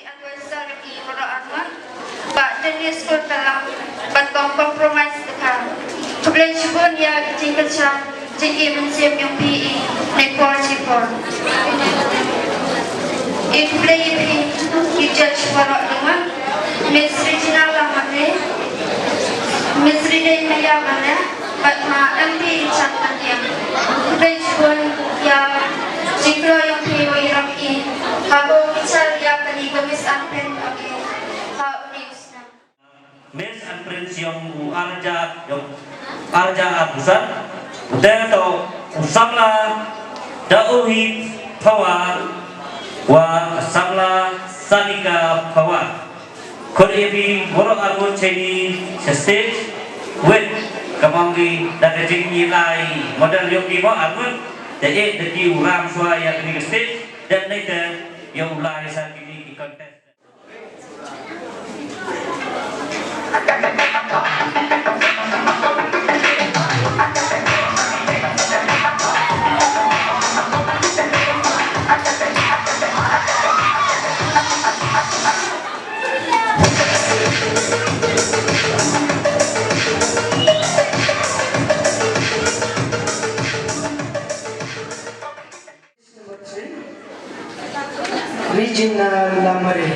advisor ki orang Pak jenis ko dalam batong compromise ka. Kemudian juga dia tinggal cak jadi museum yang PE nekor cikor. Itu boleh kita sekarang dengan mesri jenal lama ni, mesri dari maya mana, batma MP cakap dia. Kemudian juga dia jika yang PE orang ini, kalau bicara dia kini komis ampen lagi. Mes and Prince yung arja abusan dan to samla dauhid pawar wa samla sanika pawar korebi boro argo cheni stage with kamangi dagajing nilai model yogi mo argun jadi deki uram swa yang di stage dan later yang ulai saat ini di contestant. Regional Lamare.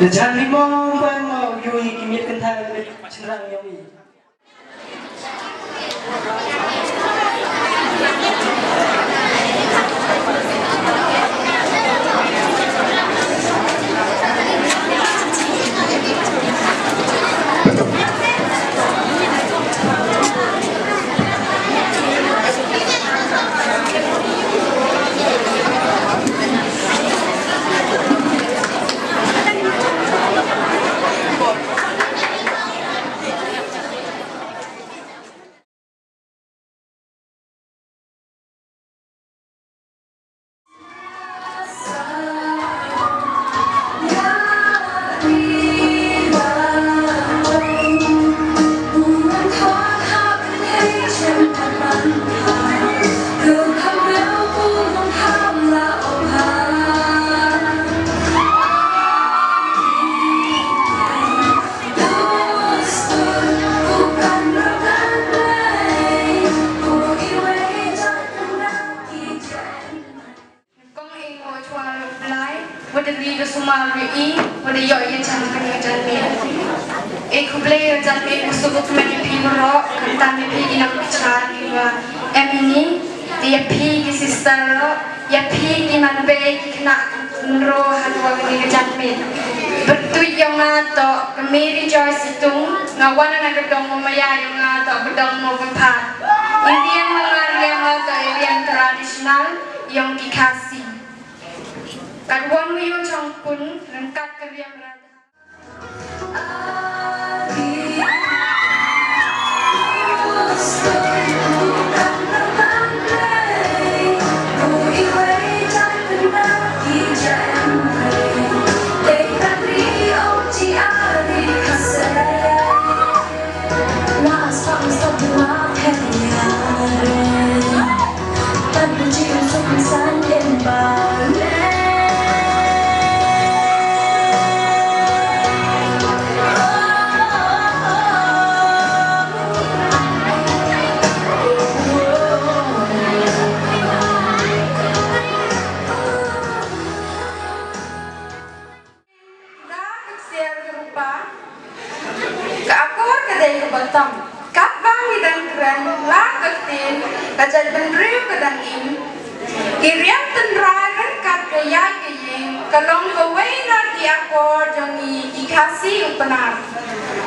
Jangan limau pun mau yui kimit kental cerang yui. Yang dikasih. Kaduan muyun campun rengkat kerja merata.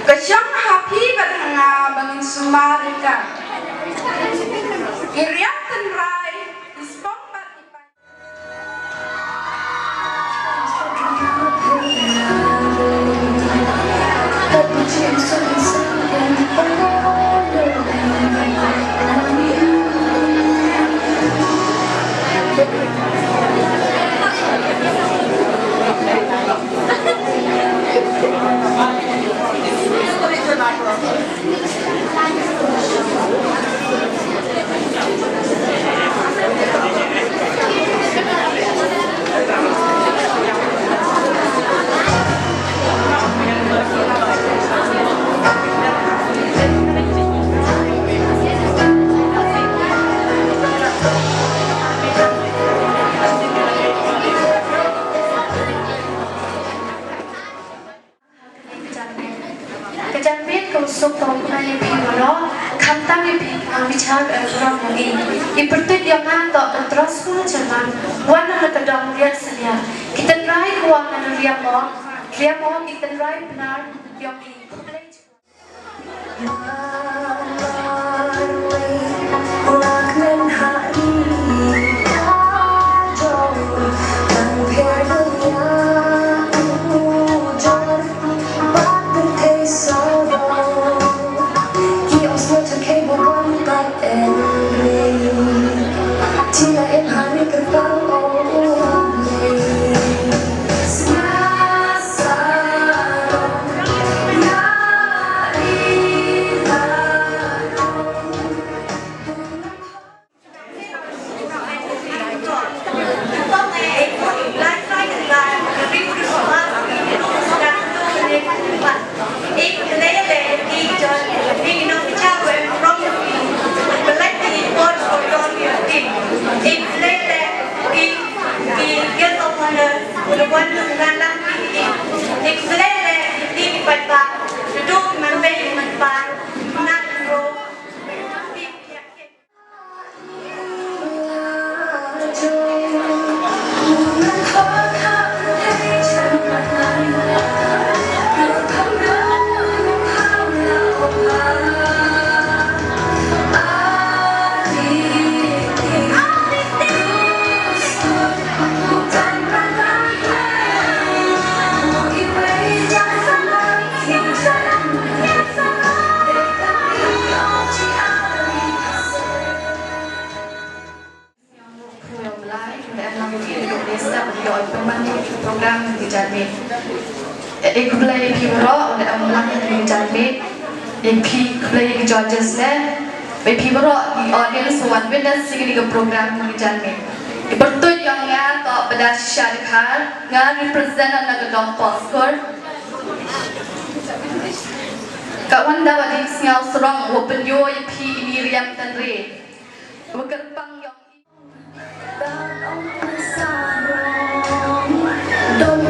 Kesyang happy badhanga bangin sumarika. Iriak tenrai ispong patipai. Kejanmit kau sok tahu kuna yang piwaro, kantang yang piwaro bicara orang ini. Iperti dia ngantok terus pun cuman, wana ketedang lihat sedia. Kita try keuangan dia mau kita try benar yang ini. Program dijamin. Ik play pibro on online dijamin. Ik play judges le. Pibro di audience one witness sing di program dijamin. Betul yang ya tak pada syarikat ngan represent anak dong poskor. Kawan dapat di singal serong open yo IP Miriam Tanri. Berkepang yang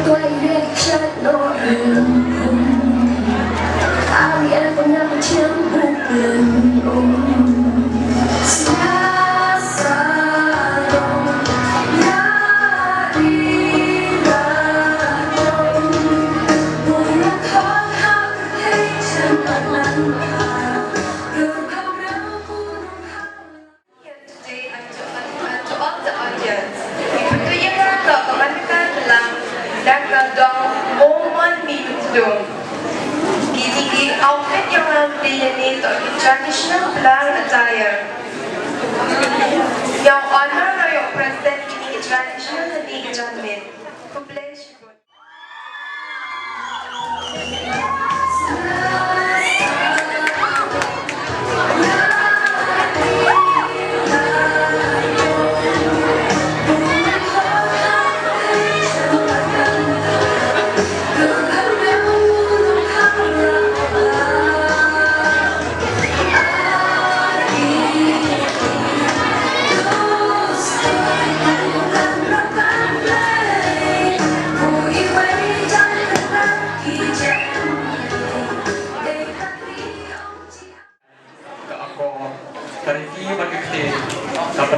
tôi biết chất độ đường ai em cũng nhắm chiếm buộc đường xa xa đông ya đi ra đông buồn nó khó khăn thấy chân mặt nắng đường không đâu cũng Today to all the audience. Ipatuloy na ito kabalikan lang dong moment Mihmyntdu. Gini outfit yang nampilin nito traditional black attire. Yang honor na yung present ini traditional na di jamin. Publish.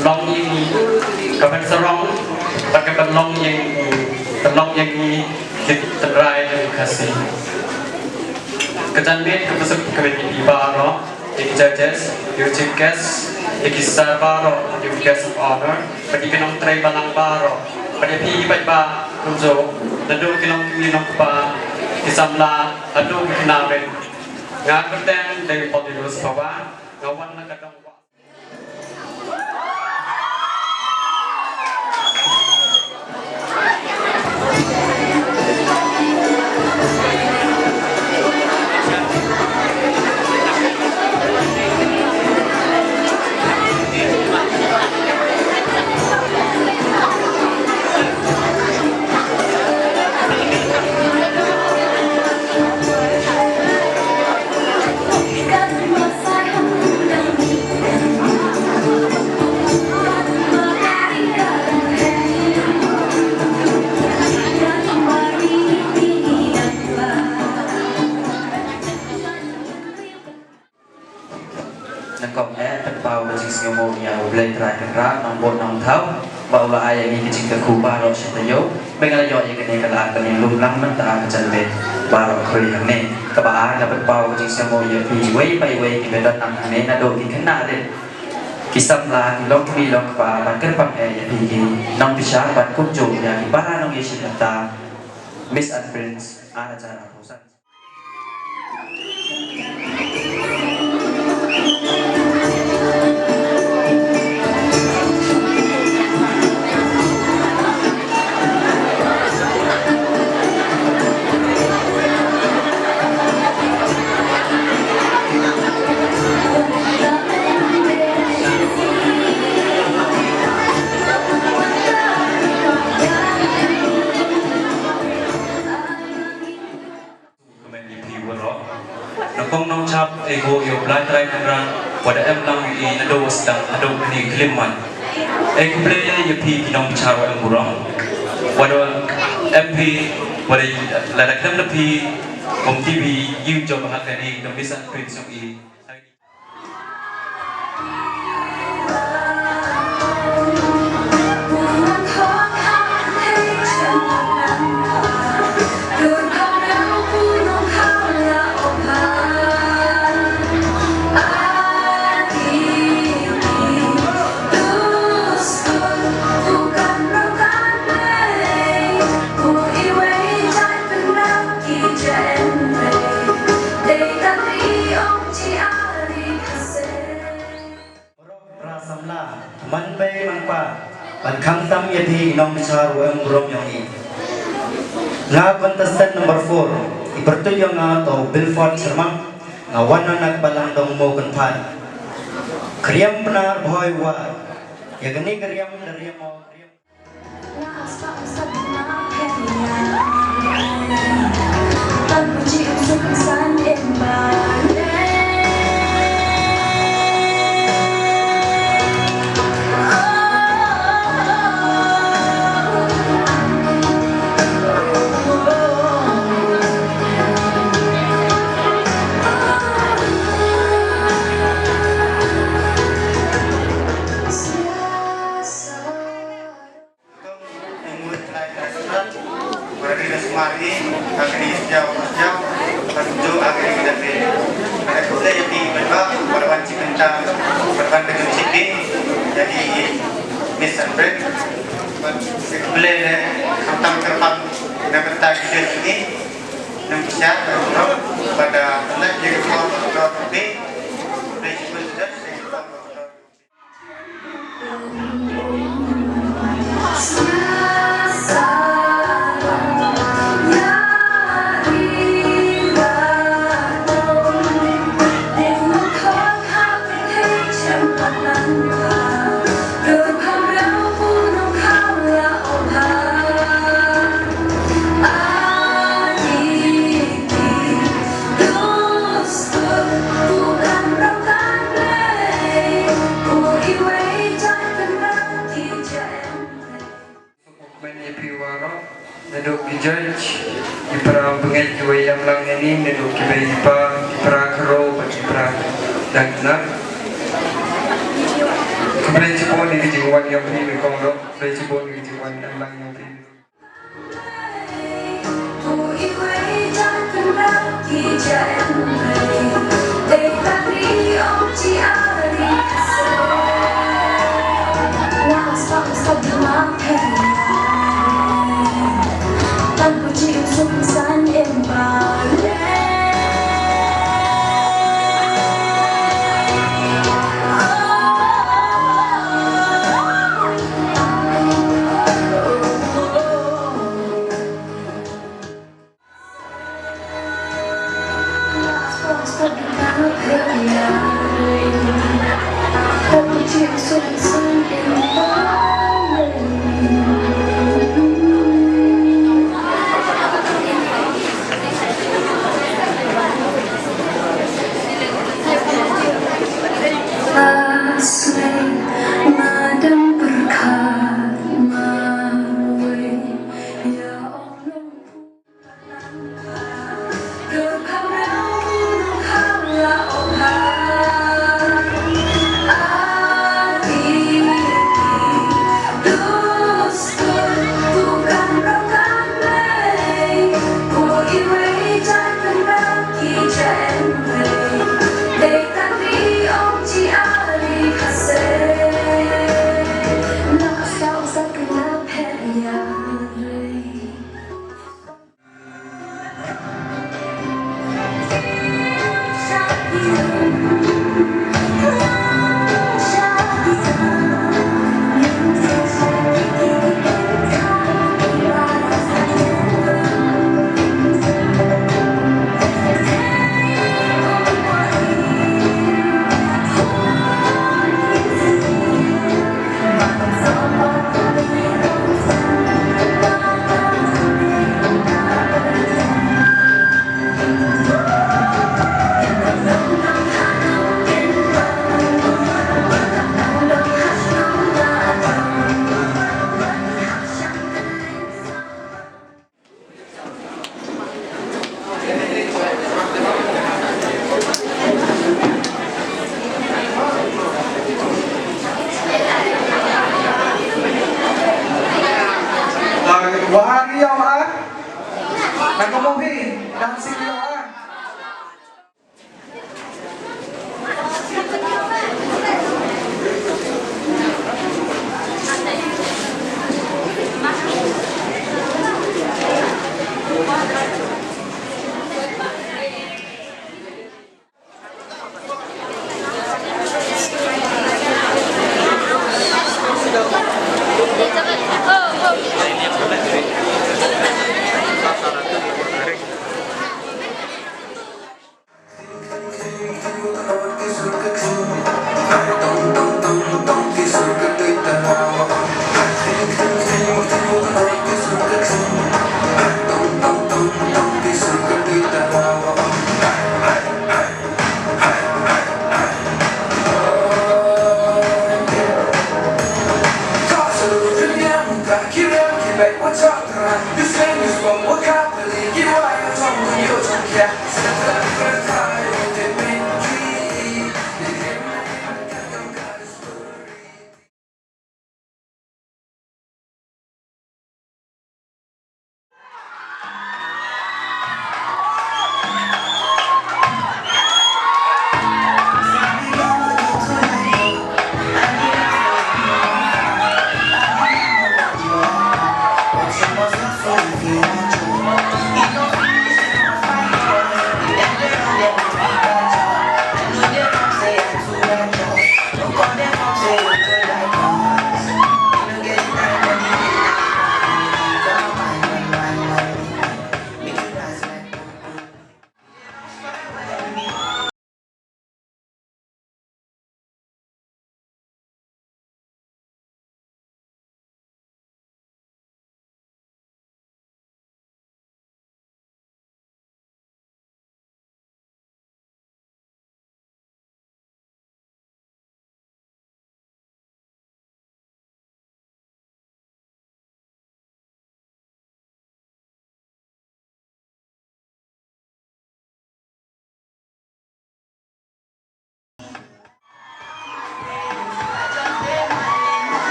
Long ini, kapan serong, pakai pelong yang ini terai kasih. Kejanmit kepesuk kebeni ibaro, iki judges, iki chief guest, iki sarbaro, iki guest of honor, pati kinong tray balang baro, pati pi ibat ba kunjo, nado kinong pa Samla adu kinarin. Ngakerten dari podilus bawa, ngawan nakadong. Hãy subscribe cho kênh Ghiền Mì Gõ để không bỏ lỡ nang kong penpau kajing singomo yang boleh terakhir nombor nong tahu bahwa ayah ini kajing kekubah roh setayo mengalayo yang kene kalah kene lumlang mentah kecanbe baru kuri yang ne kebaan dapat pau kajing singomo ya pi wei pai wei kibedat nang ne nado ki kena de kisam la ki long ki long pa ban kerpang ya pi ki nong bisa ban kunjung ya ki para nong yesin menta Miss and Prince ada cara pusat. Kong nong chap ego yo blind right run pada em lang I nado sedang ado ni kliman ego play ye pi kinong charo em burong pada MP pada lada klem lepi kom TV you job hakani dom bisa print song I man bay man pa ban khang tam ye thi nong bichar wa ngrom yong I nga contestant number 4 ipertu yang nga to Bilford Sharma nga wana nagbalang dong mo kan phan kriyam pnar bhoy wa yagni kriyam dariyam mo kriyam Mari agri jauh menuju agri jadi ada kita yang di mana berwan cikenta berwan dengan cipi jadi Miss and Break boleh tentang terbang dan bertagi ini yang bisa pada anak jadi kalau lebih prinsip sudah Neduk di judge, di para pengen jual yang lang ini, neduk di beripa, di para kero, di para dagnar. Kemudian cepon di jiwan yang beri berkongdok, kemudian cepon di jiwan yang lang yang beri.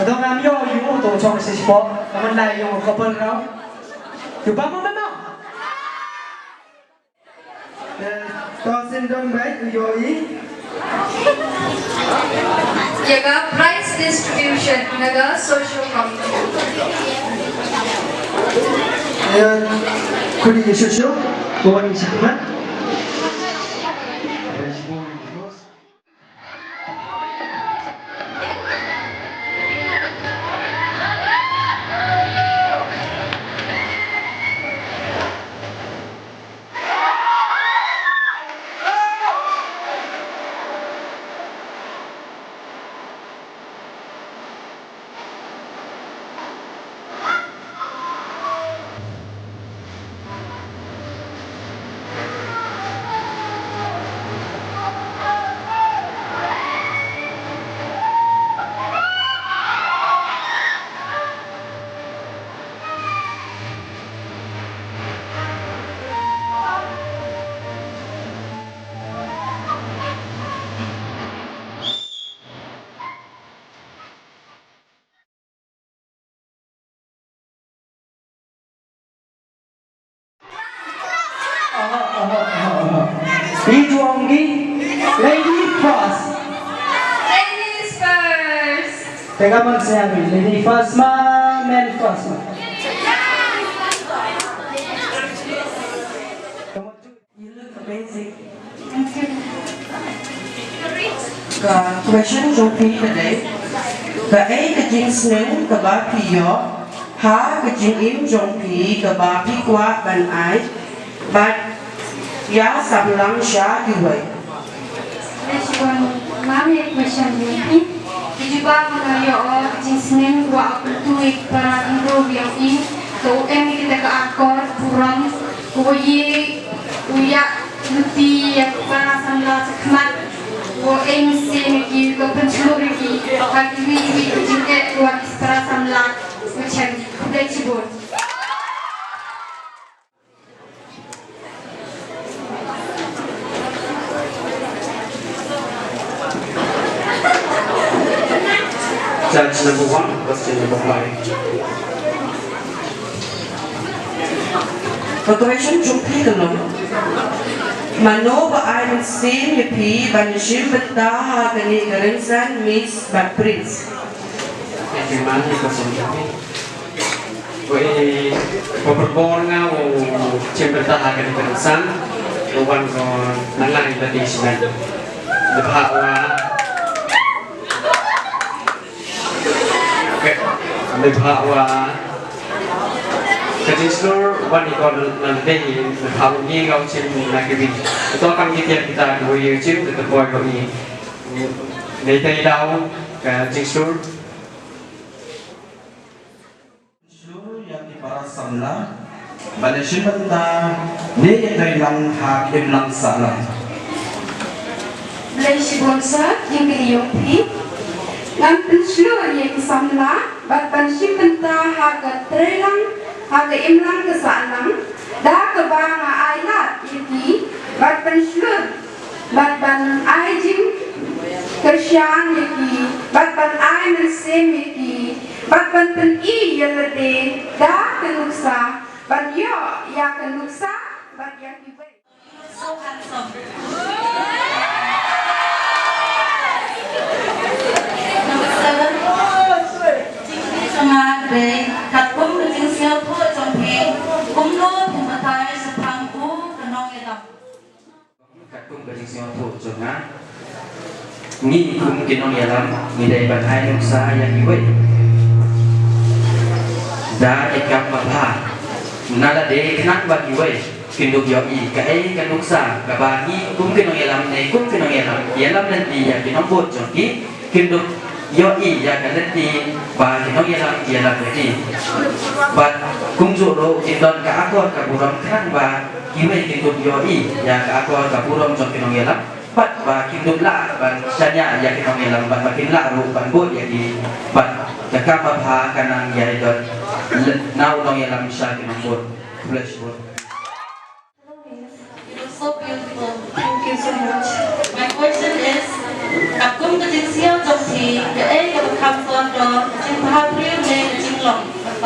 Atau ngam yo yu to chong se sport, kaman lai yo couple rau. Yu ba mo memo. To sin dong bai yo yi. Jaga prize distribution, naga social committee. Kudi ye shosho, bukan siapa. Lady first. Ladies first. Teka magsabi, lady first ma, men first ma. You look amazing. Question trong phí ở đây. Cả ấy cái chính sướng cả ba phí yo, há cái chính im trong phí cả ba phí qua bàn ái, bát giá sắm lăng xá như vậy. Mami question ni. Dijuba menayo jinsnen wa tuik para indo yang in to em kita ke akor kurang kuyi uya luti yang para samla sekmat wo em sin ki ko pencelur ki kaki wi jingke wa para samla macam dai cibur. Judge number 1, question number 5. Question trong phí cái nó. Mano ba ai mình xin như phí ban shim bật ta ha cái này cái人生 Miss Bad Prince. Gimana question ini? Wei, peperbon ngau cember tahagan di perusahaan, luan kon nangai tadi sebenarnya. Lepas lepas kejisur wanita nanti lepas ini kau cem lagi bi. Itu akan kita dua cem tetap boy kau ini. Nanti tahu kejisur. Parish Samla Katholik ni yang lang hak yang lang salah. Blessed bonsa yang keliopi, ngam pensyur yang samla, bat pensyur pentah harga trelang, harga imlang kesalang, dah kebanga ailat yaki, bat pensyur, bat ban aijim kersyang yaki, bat ban ai mensem yaki, bat ban pen I yalade, dah kenuksa, bat yo ya kenuksa, bat yaki baik. So handsome. Number 7. Chính sang về cắt cung được chính siêu thôi trong phim cung lô thì mà tay sẽ thang cú cái non cái đập. Cắt cung được chính siêu thôi trong ngã. Nghĩ cung cái non lắm, nghĩ đây bạn hai nông xa yang vậy. Đã ekam apa? Nada de kenapa bagi way? Kinduk yoi kai kanuk sa kabagi kum kinong yalam nei kum kinong yalam nanti ya kinong bot jongki kinduk yoi ya kan nanti ba kinong yalam nanti bat kum joro kindon ka akor ka buram kan ba kiwe kinduk yoi ya ka akor ka buram jong kinong yalam bat ba kinduk la ban sanya ya kinong yalam bat makin la ru ban bot ya di bat jakam apa kanang ya idon nau nong yalam sa kinong bot flash bot. So beautiful. Thank you so much. My question is, cắt cung cái chính siêu trong thì cái ấy cái cam son đó chính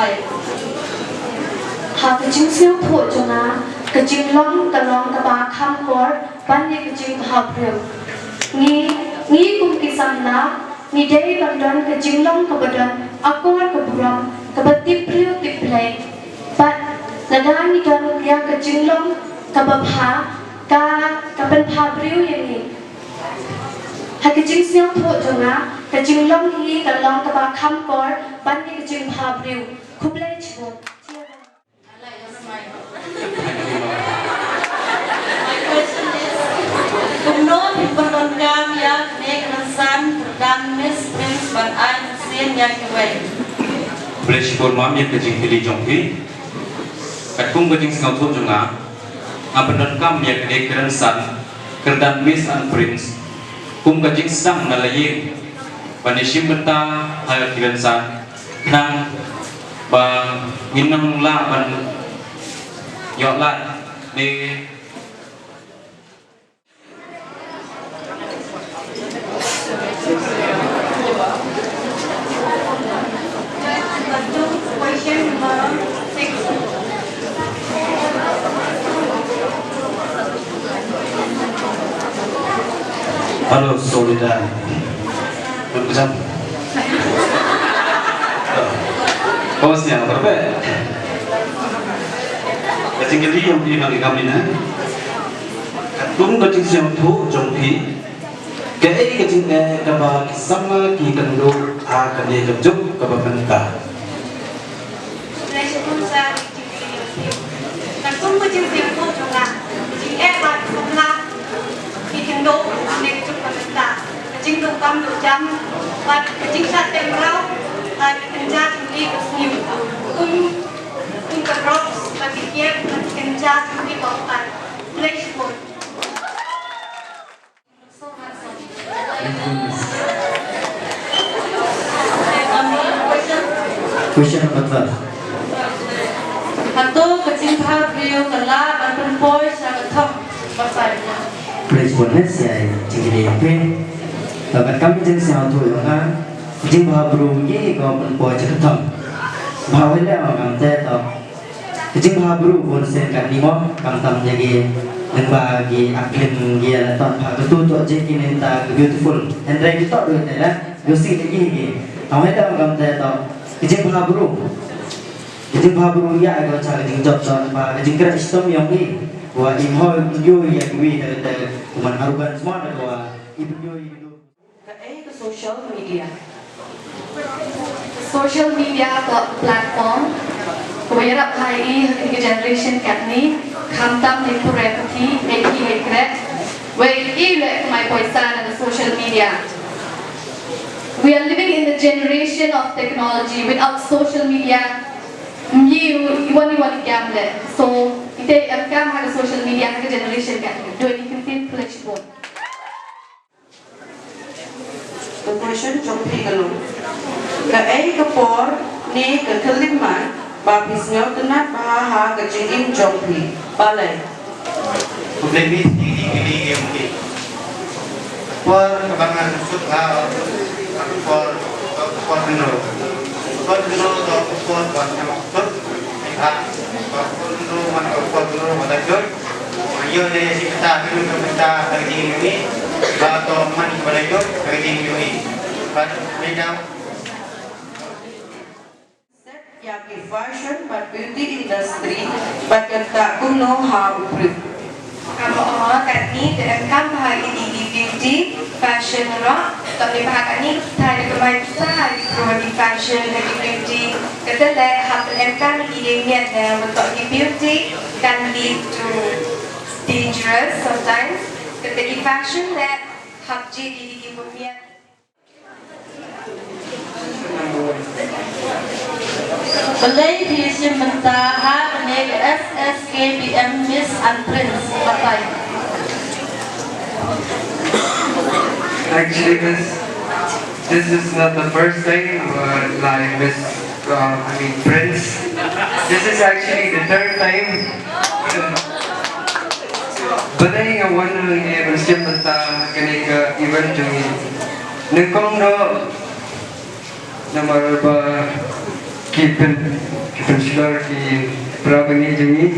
batai. Hak kecing siu thua jona, kecing long kalong kaba kam kor, banyak kecing habril. Ni kum kisam na, ni day bandon kecing long kabadan, akor kaburam, kabatip priu tiplay. But nadan ni don yang kecing long kababha, kapan habril yang ni. Hak kecing siu thua jona, kecing long hi kalong kaba kam kor, banyak kecing habril. Kublai cibot. Kumno pimpanton kam ya nek nasan dan Miss Prince ban ai sen ya kiwai. Bless for mom ya kecing pilih jongki. Katung kecing sengau tu jonga. Ngapain kam ya nek nasan kerdan Miss and Prince. Kum kecing sang nalayin. Panisim benta hayat kiransan. Nang bang minang la ban yoklat ni. Question number 6. Halo Solidar. Bersam. Kosnya berapa? Kecing kiri yang di bagi kami na. Tung kecing siang tu jompi. Kei kecing kaba sama ki kandung akan dia jejak kaba mentah. Katung kecing siang tu jonga, kecing bat kumla, kecing do nek cuk pamenta, kecing do kam do jam, bat kecing sat temrau, kecing jat di kusniu, kum kerok, bagi kiat kecing jat di kotak, flash phone. Question number 12. Hantu kecing habril kala ban perempuan sangat top batai. Please bonus ya cingkiri pin. Bakat kami jeng siang tu yang jeng bahabru ye kau perempuan ceketam. Bahawalnya orang teh tau. Jeng bahabru pun sen kan lima kang tam jadi bagi aklim dia tak betul tu je kini tak beautiful. And right kita tu adalah dosi lagi. Awak tahu orang teh tau. Jeng bahabru. Jeng bahabru ya agak cara jeng job tak bah jeng kerja sistem yang ni. Wah imhoi yo ya kui dari kuman arugan semua ada wah ibu yo itu. Ke social media. Social media atau platform. Kebanyakan hari ini generation kat ni kamtam ni purati eki hekret. Well, ile my poisan and the social media. We are living in the generation of technology. Without social media, you wani gamble. So ite kam ada social media ke generation kat. Do you can flash phone. The question jompi kalau. Ke kapor ni ke kelima. Babisnya tenat bahaha kecingin jompi. Balai. Lebih tinggi yang mungkin. Por kebangan sud hal, por dulu atau por banyak sud, por dulu mana jod. Ayo dari si kita dulu kita kerja ini, atau mana pada jod kerja ini. Beda. Yaki fashion but beauty industry but tak kuno how improve. Kalau orang kat ni kan bahagi di beauty, fashion rock, tapi bahagi ni tadi kemai besar di fashion di beauty. Kita lihat hal kan di niat untuk di beauty can lead to dangerous sometimes. Kita di fashion lihat hal jadi di niat. Belai diisi mentaha nek SSKBM Miss and Prince batai. Actually, this is not the first time like Miss, Prince. This is actually the third time. Balai yang warna ni bersih mentah kena ke event ini. Nengkong do nomor keep Bachelor di Prabani Jumi.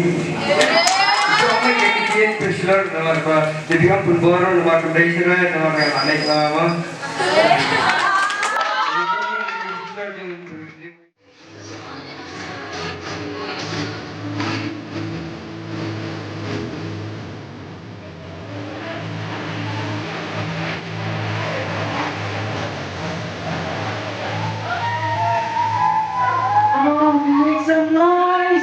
Sama yang Bachelor nomor berapa? Jadi kan pun baru nomor kedai nomor yang aneh sama. Make some noise!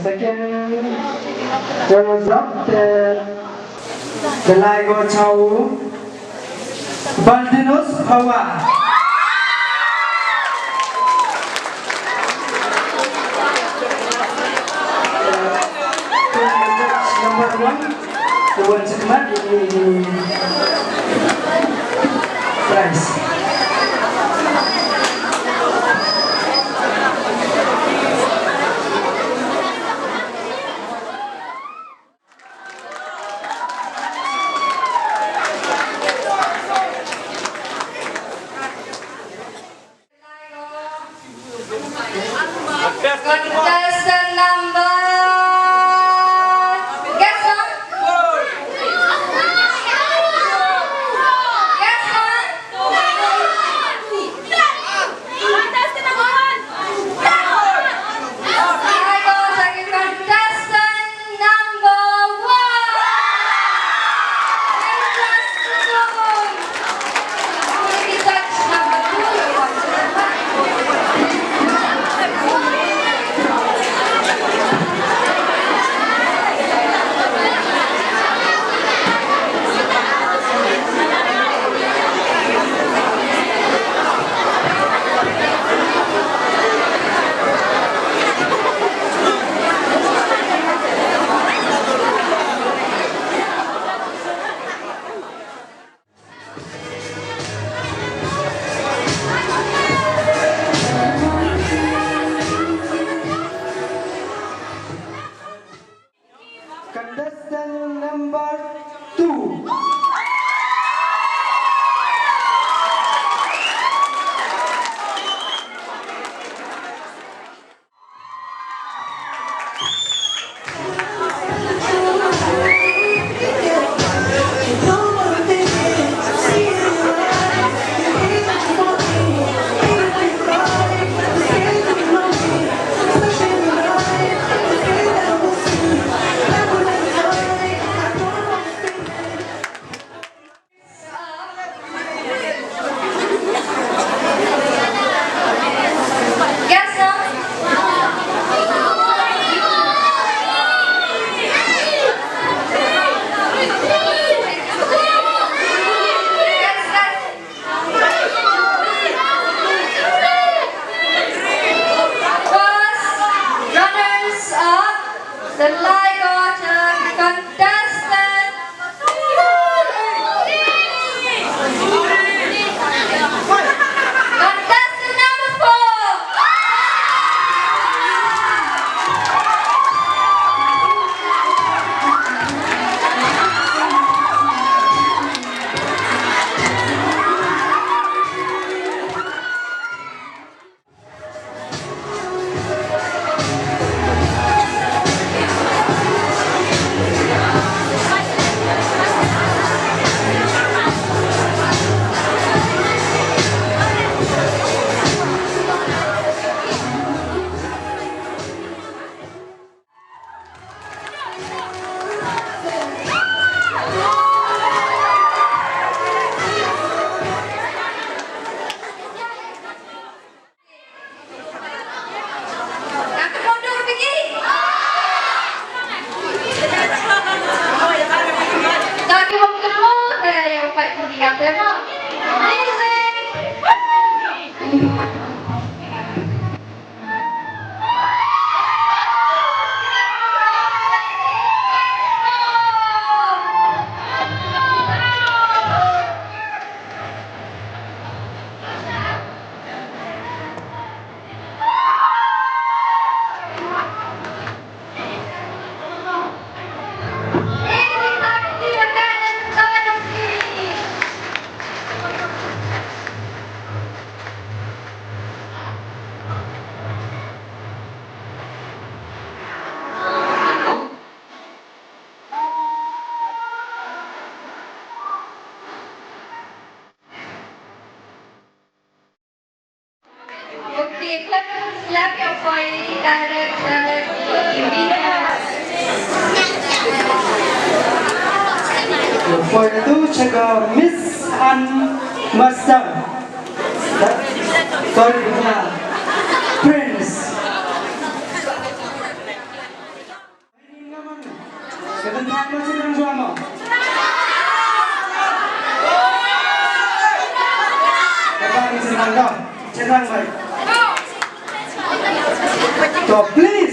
Second runners-up, the Ligo Chau Baldinos Hawa. Number one, the one segment prize. Contestant number. Guess what? Guess Contestant number 2. siap ya Pak? Okay, siap ya point director For itu cakap Miss An Master. Sorry, bukan Prince. Sebentar macam orang suama. Cepat, cepat, cepat, cepat. So please.